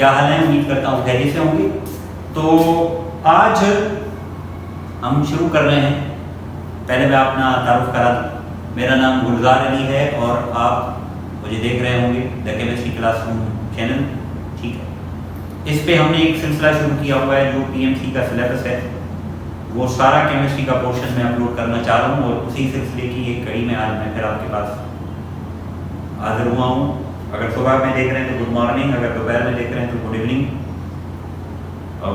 क्या हाल है? उम्मीद करता हूँ खैरियत से होंगे। तो आज हम शुरू कर रहे हैं। पहले मैं अपना तारुफ करा दूँ। मेरा नाम गुलजार अली है और आप मुझे देख रहे होंगे द केमिस्ट्री क्लासरूम चैनल। ठीक है, इस पे हमने एक सिलसिला शुरू किया हुआ है जो पीएमसी का सिलेबस है। वो सारा केमिस्ट्री का पोर्शन मैं अपलोड करना चाह रहा हूँ और उसी सिलसिले की एक कड़ी में आज मैं फिर आपके पास हाजिर हुआ हूँ। अगर सुबह में देख रहे हैं तो गुड मॉर्निंग, अगर दोपहर में देख रहे हैं तो good evening,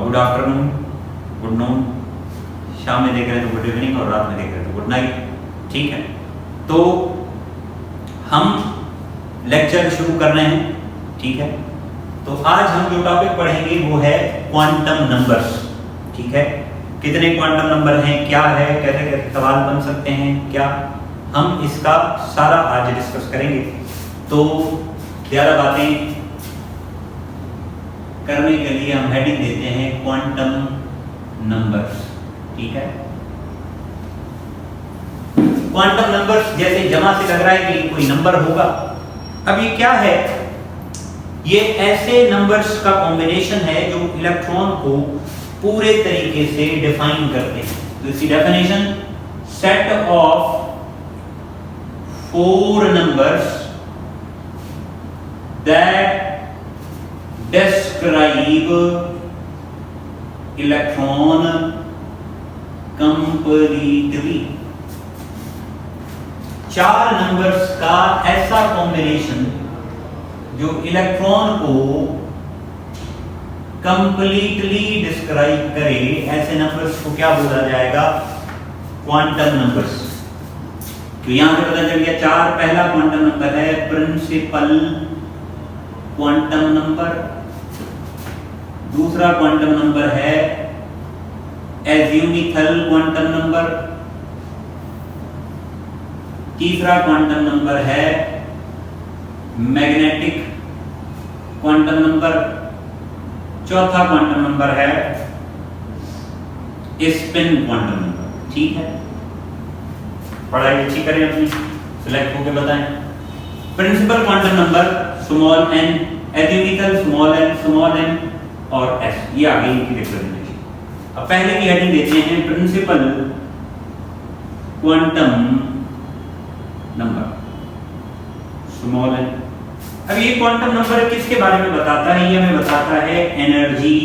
good afternoon, good noon, शाम में देख रहे हैं तो गुड इवनिंग और रात में देख रहे हैं तो गुड नाइट। ठीक है, तो हम लेक्चर शुरू कर रहे हैं। ठीक है, तो आज हम जो टॉपिक पढ़ेंगे वो है क्वांटम नंबर्स। ठीक है, कितने क्वांटम नंबर हैं, क्या है, कैसे कैसे सवाल बन सकते हैं, क्या हम इसका सारा आज डिस्कस करेंगे। तो ज़्यादा बातें करने के लिए हम हेडिंग देते हैं क्वांटम नंबर्स। ठीक है, क्वांटम नंबर्स जैसे जमा से लग रहा है कि कोई नंबर होगा। अब ये क्या है? ये ऐसे नंबर्स का कॉम्बिनेशन है जो इलेक्ट्रॉन को पूरे तरीके से डिफाइन करते हैं। तो इसकी definition, set of 4 numbers that describe electron completely। 4 numbers का ऐसा कॉम्बिनेशन जो इलेक्ट्रॉन को कंप्लीटली डिस्क्राइब करे, ऐसे नंबर्स को क्या बोला जाएगा? Quantum numbers. तो यहां से पता चल गया 4। पहला क्वांटम नंबर है प्रिंसिपल क्वांटम नंबर, दूसरा क्वांटम नंबर है एज़्यूमिथल क्वांटम नंबर, तीसरा क्वांटम नंबर है मैग्नेटिक क्वांटम नंबर, चौथा क्वांटम नंबर है स्पिन क्वांटम नंबर। ठीक है, पढ़ाई अच्छी करें अपनी, सिलेक्ट होकर बताएं। Principal quantum number small n, azimuthal small n और s, ये आ गई इनकी रिप्रेजेंटेशन। अब पहले की हेडिंग देते हैं principle quantum number small n। अब ये क्वांटम नंबर किसके बारे में बताता है? ये हमें बताता है एनर्जी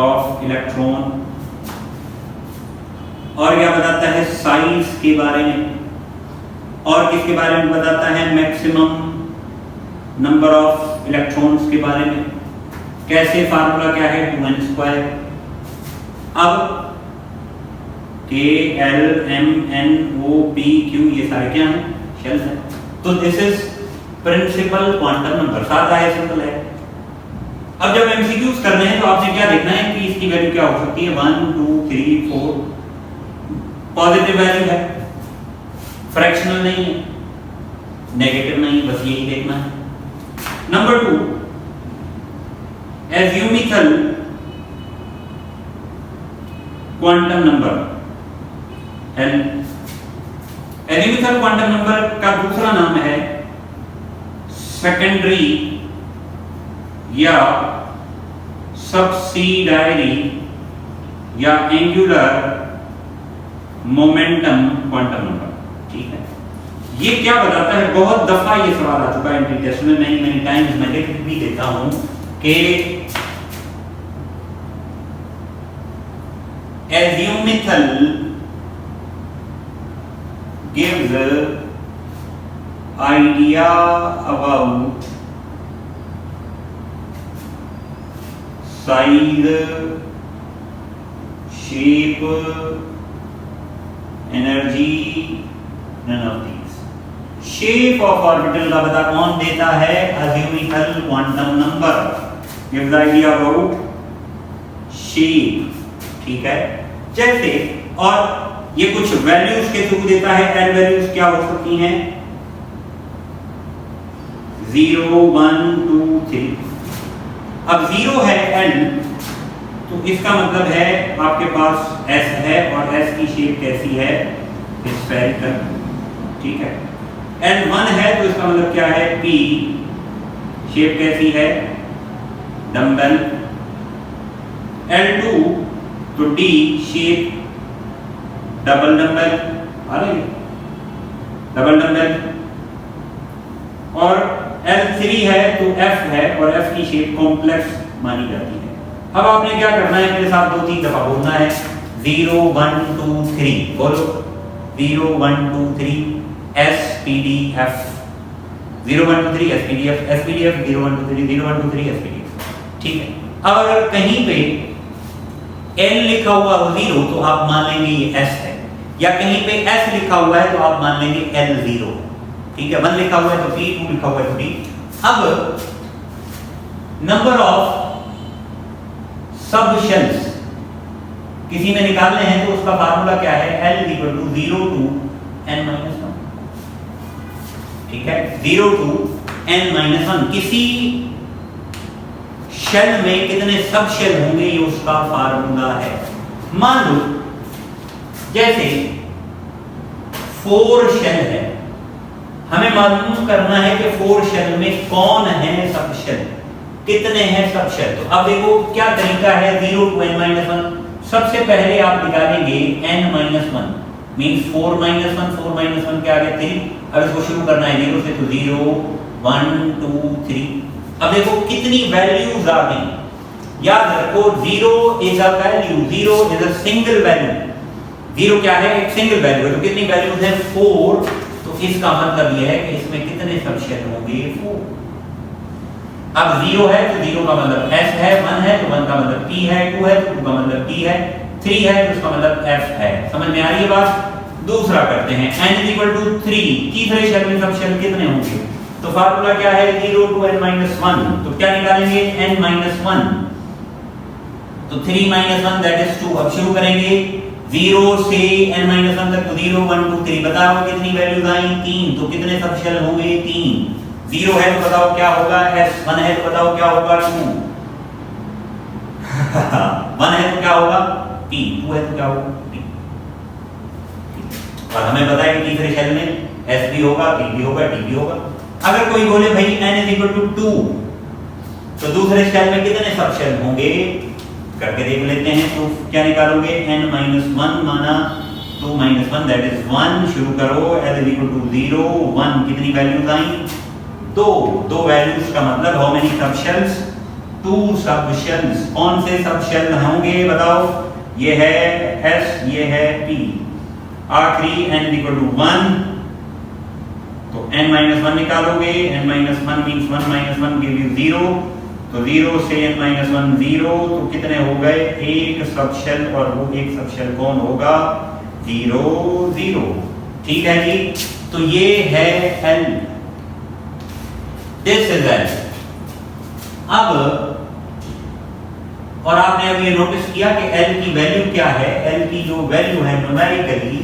ऑफ इलेक्ट्रॉन, और क्या बताता है? साइज के बारे में, और किसके बारे में बताता है? मैक्सिमम नंबर ऑफ इलेक्ट्रॉन्स के बारे में। कैसे? फार्मूला क्या है? 2n²। अब K L M N O P Q ये सारे क्या हैं? शेल्स हैं। तो this is principle quantum number. साथ आया, सिंपल है। अब जब एमसीक्यूज करने हैं तो आपने क्या देखना है कि इसकी वैल्यू क्या हो सकती है? 1 2 3 4। पॉजिटिव वैल्यू है, फ्रैक्शनल नहीं है, नेगेटिव नहीं, बस यही देखना है। Number 2, azimuthal quantum number L। Azimuthal quantum number का दूसरा नाम है सेकेंडरी या सब्सिडायरी या एंगुलर मोमेंटम क्वांटम नंबर। ठीक है, ये क्या बताता है? बहुत दफा ये सवाल आ चुका है एंट्री टेस्ट में, मैनी टाइम्स मैं लिख भी देता हूं कि azimuthal gives idea about size, shape, energy, none of these। Shape of orbital का पता कौन देता है? Azimuthal quantum number gives the idea about shape। ठीक है, जैसे, और ये कुछ वैल्यूज के थ्रू देता है। एल वैल्यूज क्या हो सकती हैं? 0 1 2 3। अब 0 है एल, तो इसका मतलब है आपके पास एस है, और एस की शेप कैसी है? स्फेरिकल। ठीक है, L1 है तो इसका मतलब क्या है? P शेप कैसी है? डंबल, L2 तो D शेप डबल डंबल, आ रही डबल डंबल, और L3 है तो F है और F की शेप कॉम्प्लेक्स मानी जाती है। अब आपने क्या करना है, मेरे साथ 2-3 दफा बोलना है, 0 1 2 3 बोलो, 0 1 2 3 SPDF, 0 1 2 3 SPDF, SPDF 0 1 2 3 0 1 2 3 SPDF, ठीक है। अब अगर कहीं पे L लिखा हुआ हो 0 तो आप मान लेंगे ये S है, या कहीं पे S लिखा हुआ है तो आप मान लेंगे L 0, ठीक है। 1 लिखा हुआ है तो P, 2 लिखा हुआ है तो D। अब नंबर ऑफ सब शेल्स किसी में निकालने हैं तो उसका फार्मूला क्या है, L equal to 0 to n-1, ठीक है, 0 to n-1। किसी शेल में कितने सब शेल होंगे ये उसका फार्मूला है। मान लो जैसे 4 शेल है, हमें मालूम करना है कि 4 शेल में कौन है सब शेल, कितने हैं सब शेल। तो अब देखो क्या तरीका है, 0 to n-1। सबसे पहले आप निकालेंगे n-1 मींस 4 - 1, 4 - 1 के आगे 3। अब इसको शुरू करना है 0 से, तो 0 1 2 3। अब देखो कितनी वैल्यूज आ गई, याद रखो 0 is a value, 0 is a single value. 0 क्या है, एक सिंगल वैल्यू है, तो कितनी वैल्यूज हैं 4। तो इसका मतलब यह है कि इसमें कितने सब शेल होंगे 4। अब 0 है तो 0 का मतलब S है, 1 है तो 1 का मतलब P है, 2 है तो 2 का मतलब P है, 3 है तो उसका मतलब F है। समझ में आ रही है बात। दूसरा करते हैं, n = 3, तीसरे शेल में सब शेल कितने होंगे, तो फार्मूला क्या है, 0 to n-1। तो क्या निकालेंगे, n-1, तो 3 - 1 दैट इज 2। अब शुरू करेंगे 0 से n-1 तक, तो 0 1 2 3। बताओ कितनी वैल्यूज आई, 3। तो कितने सब शेल होंगे, 3। 0 है तो बताओ क्या होगा S, 1 है तो बताओ क्या होगा 2 1 है तो क्या होगा P, 2 है तो क्या होगा P। और हमें पता है कि तीसरे शेल में S भी होगा, P भी होगा, D भी होगा। अगर कोई बोले भाई n = 2, तो दूसरे शेल में कितने सब शेल होंगे, करके देख लेते हैं। तो क्या निकालोगे, n-1 माना 2 - 1 दैट इज 1। शुरू करो, L = 0 1, कितनी वैल्यूज आई, 2 वैल्यूज का मतलब हाउ मेनी सब शेल्स, 2 सब शेल्स। कौन से सब शेल होंगे बताओ, ये है S, ये है P। आखिरी n = 1, तो n-1 निकालोगे, n-1 मींस 1 - 1 गिव यू 0। तो 0 से n-1 0, तो कितने हो गए, एक सब शेल, और वो एक सब शेल कौन होगा, 0 0। ठीक है जी, तो ये है L, दिस इज L। अब और आपने अब ये नोटिस किया कि L की वैल्यू क्या है, L की जो वैल्यू है न्यूमेरिकली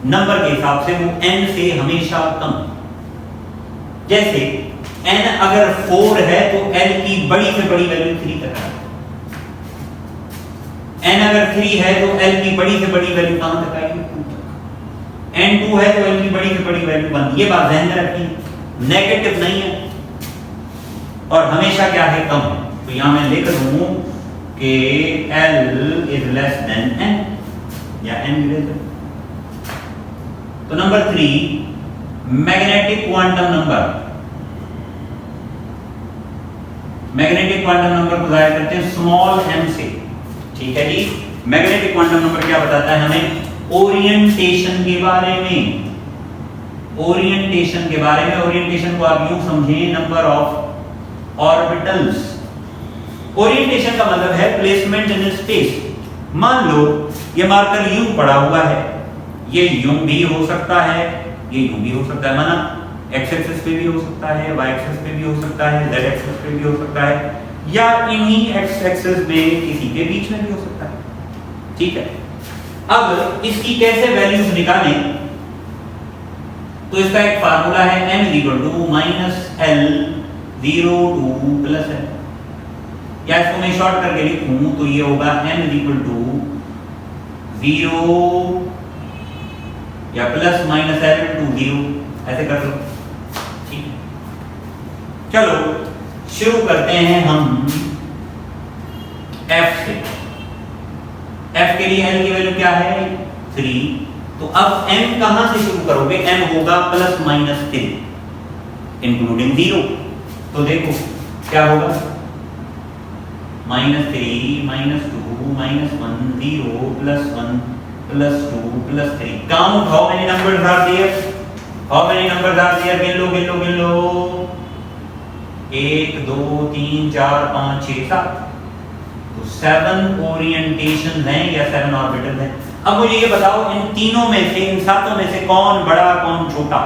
नंबर के हिसाब से वो n से हमेशा कम। जैसे n अगर 4 है तो L की बड़ी से बड़ी वैल्यू 3 तक है। n अगर 3 है तो L की बड़ी से बड़ी वैल्यू कहां तक आएगी, 2 तक। n 2 है तो L की बड़ी से बड़ी वैल्यू 1। ये बात ध्यान में रखिए, नेगेटिव नहीं है और हमेशा क्या है, कम है। तो यहां मैं लिख दूं कि L is less than n या n ग्रेटर। तो number 3, magnetic quantum number. Magnetic quantum number को जाहिर करते हैं स्मॉल m से। ठीक है जी, मैग्नेटिक क्वांटम नंबर क्या बताता है हमें, ओरिएंटेशन के बारे में। ओरिएंटेशन के बारे में, ओरिएंटेशन को आप यूं समझें, नंबर ऑफ ऑर्बिटल्स। ओरिएंटेशन का मतलब है प्लेसमेंट इन स्पेस। मान लो ये मार्कर यूं पड़ा हुआ है, ये यूं भी हो सकता है, ये यूं भी हो सकता है, माना x एक्सिस पे भी हो सकता है, y एक्सिस पे भी हो सकता है, z एक्सिस पे भी हो सकता है, या इन्हीं x एक्सिस में किसी के बीच में भी हो सकता है। ठीक है, अब इसकी कैसे वैल्यूज निकालें, तो इसका एक फार्मूला है, m = -L 0 to +L। या इसको मैं शॉर्ट करके लिखूं तो ये होगा m = 0 या ±L to 0, ऐसे कर लो। ठीक है, चलो शुरू करते हैं हम F से। F के लिए n की वैल्यू क्या है 3, तो अब m कहां से शुरू करोगे, m होगा प्लस माइनस 3 इंक्लूडिंग 0। तो देखो क्या होगा -3 -2 -1 0 +1 +2 +3। Count how many numbers are there, how many numbers are there, गिन लो 1 2 3 4 5 6 7। तो 7 ओरिएंटेशन हैं या 7 ऑर्बिटल हैं। अब मुझे ये बताओ इन तीनों में से, इन सातों में से कौन बड़ा कौन छोटा,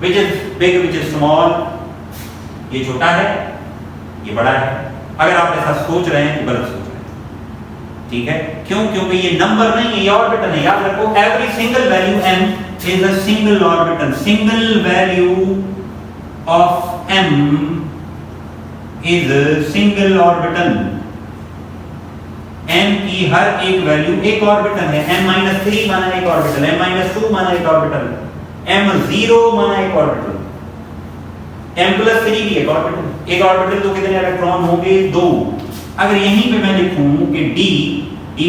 which is big which is small. ये छोटा है ये बड़ा है। अगर आप ऐसा सोच रहे हैं तो गलत सोच रहे हैं, ठीक है। क्यों, क्योंकि ये नंबर नहीं है, ये ऑर्बिटल है। याद रखो every single value m is a single orbital. Single value of m is a single orbital. m की हर एक वैल्यू एक ऑर्बिटल है। m-3 माना एक ऑर्बिटल, m-2 माना एक ऑर्बिटल, m0 माना एक ऑर्बिटल, m+3 भी एक ऑर्बिटल। एक ऑर्बिटल तो कितने इलेक्ट्रॉन होंगे 2। अगर यहीं पे मैं लिखूं कि d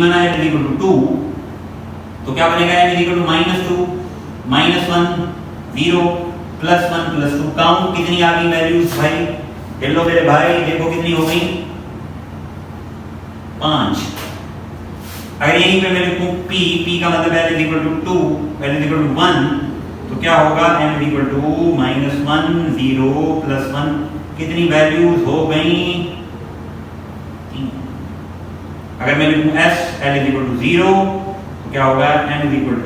माना है =2, तो क्या बनेगा m -2 -1 0 +1 +2। काउंट कितनी आ गई वैल्यूज भाई, हेलो मेरे भाई, देखो कितनी हो गई 5। अगर यहीं पे मैं लिखूं p का मतलब है m 2 l 1, तो क्या होगा m -1 0 +1। कितनी वैल्यूज हो गई 3। अगर मैं लिखूं s l 0, तो क्या होगा m 0।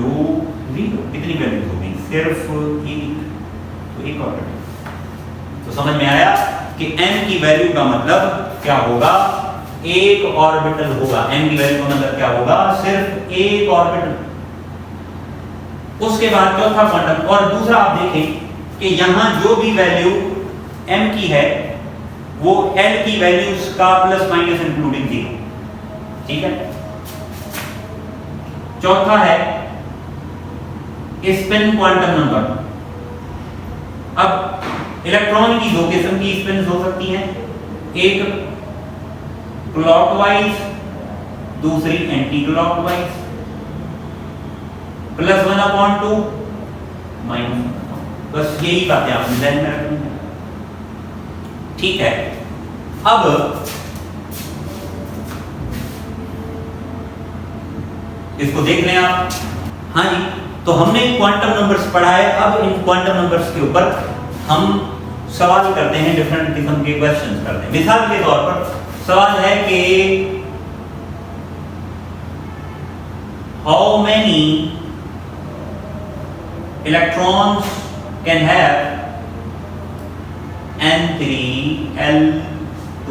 कितनी वैल्यूज हो गई सिर्फ 1। तो एक ऑर्बिटल। तो समझ में आया कि m की वैल्यू का मतलब क्या होगा, एक ऑर्बिटल होगा। m की वैल्यू का मतलब क्या होगा, सिर्फ एक ऑर्बिटल। उसके बाद चौथा क्वांटम। और दूसरा आप देखें कि यहां जो भी वैल्यू m की है वो l की वैल्यूज का प्लस माइनस इंक्लूडिंग 0, ठीक है। चौथा है स्पिन क्वांटम नंबर। अब इलेक्ट्रॉन की दो किस्म की स्पिन हो सकती हैं, एक क्लॉकवाइज, दूसरी एंटी क्लॉकवाइज। +1/2 -1/2। बस यही बातें आपने ध्यान में रखनी है, ठीक है। अब इसको देख लें आप। हाँ जी, तो हमने क्वांटम नंबर्स पढ़ा है। अब इन क्वांटम नंबर्स के ऊपर हम सवाल करते हैं, डिफरेंट किस्म के क्वेश्चंस करते हैं। मिसाल के तौर पर सवाल है कि how many electrons can have n3 l2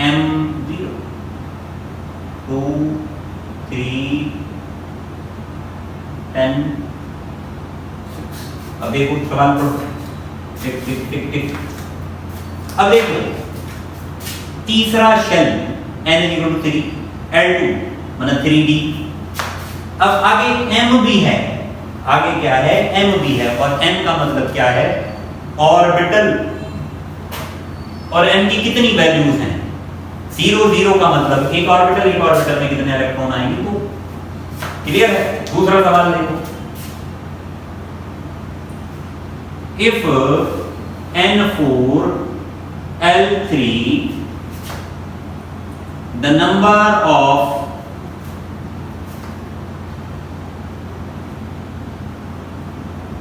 m0 2 3 10 6। अब देखो सवाल पढ़ो, टिक टिक टिक टिक। अब देखो तीसरा शेल n 3 l2 मतलब 3d। अब आगे m भी है, आगे क्या है m भी है, और m का मतलब क्या है ऑर्बिटल। और m की कितनी वैल्यूज हैं 0 0 का मतलब एक ऑर्बिटल, एक ऑर्बिटल में कितने इलेक्ट्रॉन आएंगे। तो क्लियर है। दूसरा सवाल देखो, if n4 l3 the number of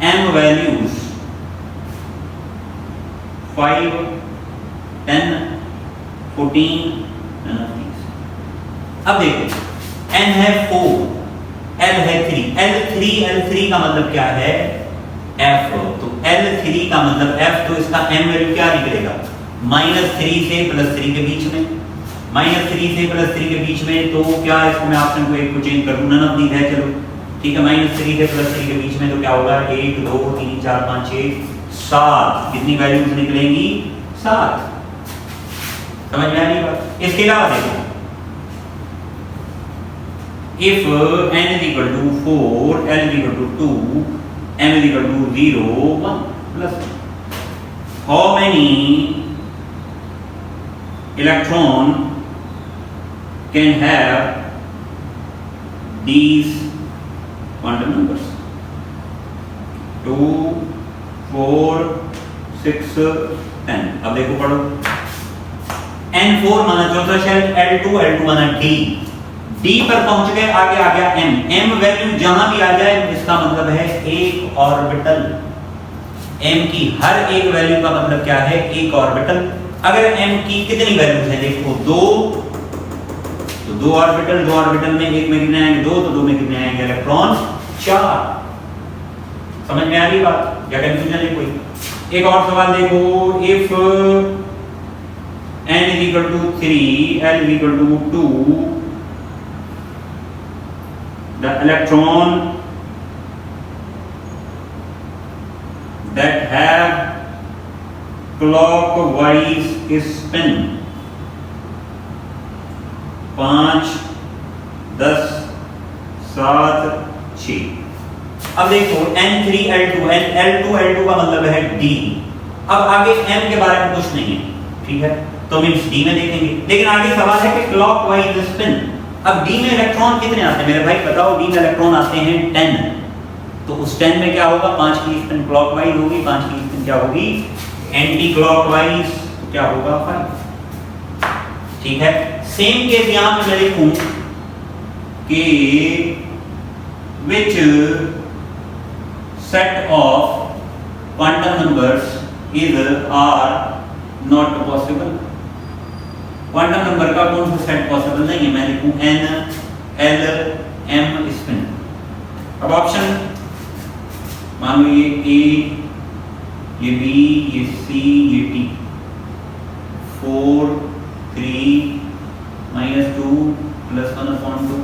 m values 5 10 14 none of these। अब देखो n है 4 l है 3, l3 का मतलब क्या है f। तो l3 का मतलब f, तो इसका m वैल्यू क्या निकलेगा -3 से +3 के बीच में, -3 से +3 के बीच में। तो क्या इसको मैं ऑप्शन को एक को चेंज कर दूं, नन ऑफ दीस है, चलो ठीक है। -3 से +3 के बीच में तो क्या होगा 1 2 3 4 5 6 7। कितनी वैल्यूज निकलेंगी 7। समझ में आ रही बात। इसके अलावा देखो if n is equal to 4 l is equal to 2 m is equal to 0 1 plus how many electron can have these quantum numbers 2, 4, 6, 10। अब देखो पढ़ो, N4 माना चौथा शेल, L2 माना D, D पर पहुंच गए, आगे आ गया M, M वैल्यू जहां भी आ जाए इसका मतलब है एक ऑर्बिटल। M की हर एक वैल्यू का मतलब क्या है? एक ऑर्बिटल। अगर M की कितनी वैल्यूज हैं देखो, 2, तो 2 ऑर्बिटल में एक में कितने आएंगे? 2, तो 2 में कितने आएंगे इलेक्ट्रॉन? 4। समझ में आ रही बात या कंफ्यूजन है कोई? एक और सवाल देखो, if n is equal to 3, L is equal to 2, the electron that have clockwise spin 5, 10, 7, 6। अब देखो N3 L2 L2 का मतलब है D। अब आगे M के बारे में कुछ नहीं है, ठीक है, तो मींस D में देखेंगे। लेकिन आगे सवाल है कि क्लॉकवाइज स्पिन। अब D में इलेक्ट्रॉन कितने आते हैं मेरे भाई बताओ? D में इलेक्ट्रॉन आते हैं 10, तो उस 10 में क्या होगा? 5 की स्पिन क्लॉकवाइज होगी, 5 की स्पिन क्या होगी? एंटी क्लॉकवाइज, तो क्या होगा? 5। ठीक है, सेम केस यहां पे मैं लिखूं कि which set of quantum numbers is are not possible। Quantum number का कौन सा सेट पॉसिबल नहीं है? मैं लिखूं n, l, m स्पिन। अब ऑप्शन मान लो ये a, ये b, ये c, ये t, 4, 3, -2 + 1/2,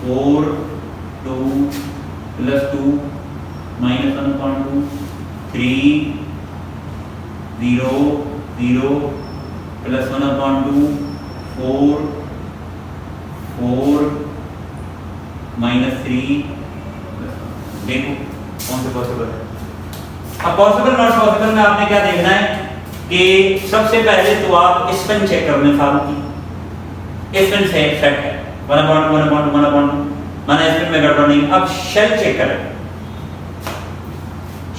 4, 2 + 2 -1/2, 3, 0, 0 + 1/2, 4, 4 -3। देखो कौन से पॉसिबल है। अब पॉसिबल नॉट पॉसिबल में आपने क्या देखना है कि सबसे पहले तो आप स्पिन चेक करने फालतू की स्पिन से सेट है 1/1/1/1 माना स्पिन में गड़बड़ नहीं। अब शेल चेक करें,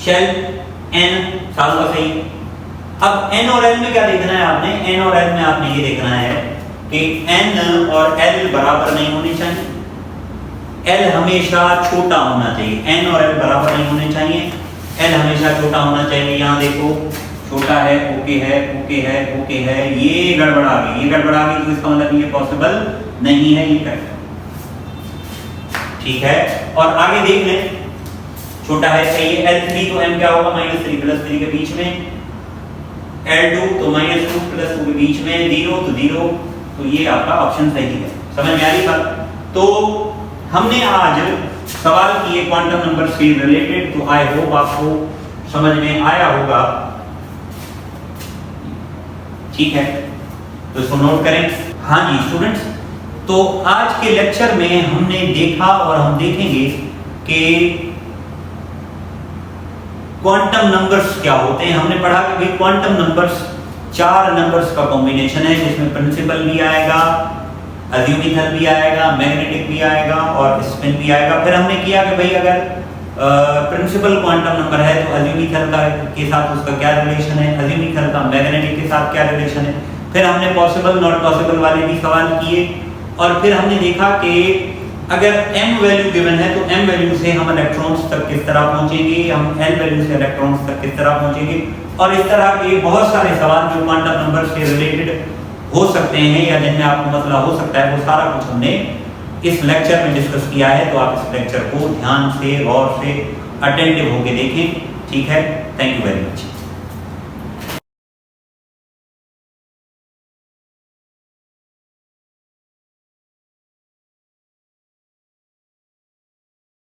शेल n सालों का सही। अब n और l में क्या देखना है आपने? n और l में आपने ये देखना है कि n और l बराबर नहीं होने चाहिए, l हमेशा छोटा होना चाहिए। n और l बराबर नहीं होने चाहिए, l हमेशा छोटा होना चाहिए। यहाँ देखो छोटा है, ओके है, ओके है, ओके है, ये गड़बड़ आ गई, ये गड़बड़ आ गई, तो इसका मतलब ये पॉसिबल नहीं है, ये करेक्ट। ठीक है, और आगे देख लें, छोटा है ये L3 तो m क्या होगा? -3 + 3 के बीच में, L2 तो -2 + 2 के बीच में, 0 तो 0, तो ये आपका ऑप्शन सही है। समझ में आ रही बात? तो हमने आज सवाल किए क्वांटम नंबर से रिलेटेड, तो आई होप आपको समझ में आया होगा। ठीक है, तो इसको नोट करें। हाँ जी स्टूडेंट्स, तो आज के लेक्चर में हमने देखा और हम देखेंगे कि क्वांटम नंबर्स क्या होते हैं। हमने पढ़ा कि भाई क्वांटम नंबर्स 4 नंबर्स का कॉम्बिनेशन है, जिसमें प्रिंसिपल भी आएगा, अज्यूमिथल भी आएगा, मैग्नेटिक भी आएगा और स्पिन भी आएगा। फिर हमने किया कि भाई अगर प्रिंसिपल क्वांटम नंबर है तो अज्यूमिथल का के साथ उसका क्या रिलेशन है, अज्यूमिथल का मैग्नेटिक के साथ क्या रिलेशन है। फिर हमने पॉसिबल नॉट पॉसिबल वाले भी सवाल किए, और फिर हमने देखा कि अगर m वैल्यू गिवन है तो m वैल्यू से हम इलेक्ट्रॉन्स तक किस तरह पहुंचेंगे, हम l वैल्यू से इलेक्ट्रॉन्स तक किस तरह पहुंचेंगे, और इस तरह के बहुत सारे सवाल जो क्वांटम नंबर से रिलेटेड हो सकते हैं या जिनमें आपको मसला हो सकता है, वो सारा कुछ हमने इस लेक्चर में डिस्कस किया है। तो आप इस लेक्चर को ध्यान से, गौर से, अटेंटिव होकर देखें। ठीक है, थैंक यू वेरी मच।